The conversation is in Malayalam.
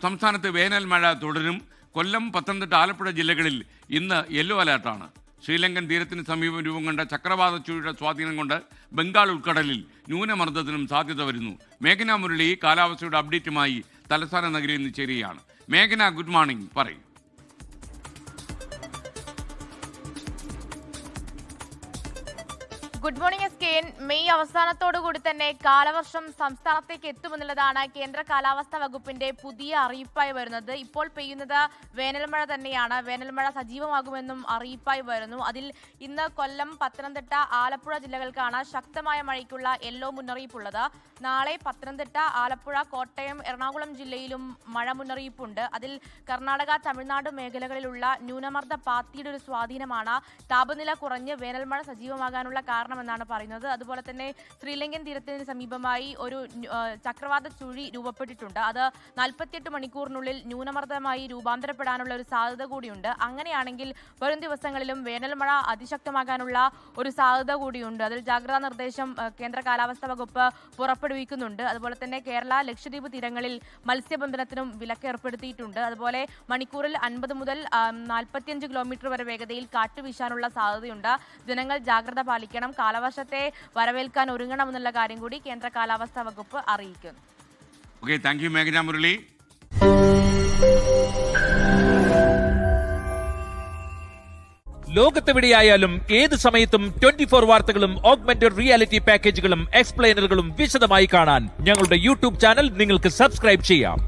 സംസ്ഥാനത്ത് വേനൽ മഴ തുടരും. കൊല്ലം, പത്തനംതിട്ട, ആലപ്പുഴ ജില്ലകളിൽ ഇന്ന് യെല്ലോ അലർട്ടാണ്. ശ്രീലങ്കൻ തീരത്തിന് സമീപം രൂപം കൊണ്ട ചക്രവാത ചുഴിയുടെ സ്വാധീനം കൊണ്ട് ബംഗാൾ ഉൾക്കടലിൽ ന്യൂനമർദ്ദത്തിനും സാധ്യത വരുന്നു. മേഘന മുരളി കാലാവസ്ഥയുടെ അപ്ഡേറ്റുമായി തലസ്ഥാന നഗരിയിൽ നിന്ന് ചേരുകയാണ്. മേഘന, ഗുഡ് മോർണിംഗ്, പറയും. ഗുഡ് മോർണിംഗ് എസ്കെൻ. മെയ് അവസാനത്തോടുകൂടി തന്നെ കാലവർഷം സംസ്ഥാനത്തേക്ക് എത്തുമെന്നുള്ളതാണ് കേന്ദ്ര കാലാവസ്ഥാ വകുപ്പിന്റെ പുതിയ അറിയിപ്പായി വരുന്നത്. ഇപ്പോൾ പെയ്യുന്നത് വേനൽമഴ തന്നെയാണ്. വേനൽമഴ സജീവമാകുമെന്നും അറിയിപ്പായി വരുന്നു. അതിൽ ഇന്ന് കൊല്ലം, പത്തനംതിട്ട, ആലപ്പുഴ ജില്ലകൾക്കാണ് ശക്തമായ മഴയ്ക്കുള്ള യെല്ലോ മുന്നറിയിപ്പുള്ളത്. നാളെ പത്തനംതിട്ട, ആലപ്പുഴ, കോട്ടയം, എറണാകുളം ജില്ലയിലും മഴ മുന്നറിയിപ്പുണ്ട്. അതിൽ കർണാടക, തമിഴ്നാട് മേഖലകളിലുള്ള ന്യൂനമർദ്ദ പാത്തിയുടെ ഒരു സ്വാധീനമാണ് താപനില കുറഞ്ഞ് വേനൽമഴ സജീവമാകാനുള്ള കാരണമെന്നാണ് പറയുന്നത്. അതുപോലെ തന്നെ ശ്രീലങ്കൻ തീരത്തിന് സമീപമായി ഒരു ചക്രവാത ചുഴി രൂപപ്പെട്ടിട്ടുണ്ട്. അത് 48 മണിക്കൂറിനുള്ളിൽ ന്യൂനമർദ്ദമായി രൂപാന്തരപ്പെടാനുള്ള ഒരു സാധ്യത കൂടിയുണ്ട്. അങ്ങനെയാണെങ്കിൽ വരും ദിവസങ്ങളിലും വേനൽമഴ അതിശക്തമാകാനുള്ള ഒരു സാധ്യത കൂടിയുണ്ട്. അതിൽ ജാഗ്രതാ നിർദ്ദേശം കേന്ദ്ര കാലാവസ്ഥാ വകുപ്പ് പുറപ്പെടുവിക്കുന്നുണ്ട്. അതുപോലെ തന്നെ കേരള, ലക്ഷദ്വീപ് തീരങ്ങളിൽ മത്സ്യബന്ധനത്തിനും വിലക്ക് ഏർപ്പെടുത്തിയിട്ടുണ്ട്. അതുപോലെ മണിക്കൂറിൽ 50 മുതൽ 45 കിലോമീറ്റർ വരെ വേഗതയിൽ കാറ്റ് വീശാനുള്ള സാധ്യതയുണ്ട്. ജനങ്ങൾ ജാഗ്രത പാലിക്കണം. കാലവർഷത്തെ വരവേൽക്കാൻ ഒരുങ്ങണമെന്നുള്ള കാര്യം കൂടി കേന്ദ്ര കാലാവസ്ഥാ വകുപ്പ് അറിയിക്കുന്നു. ഓക്കെ, താങ്ക് യു മേഘന മുരളി. ലോകത്തെവിടെയായാലും ഏത് സമയത്തും 24 വാർത്തകളും ഓഗ്മെന്റഡ് റിയാലിറ്റി പാക്കേജുകളും എക്സ്പ്ലെയിനറുകളും വിശദമായി കാണാൻ ഞങ്ങളുടെ യൂട്യൂബ് ചാനൽ നിങ്ങൾക്ക് സബ്സ്ക്രൈബ് ചെയ്യാം.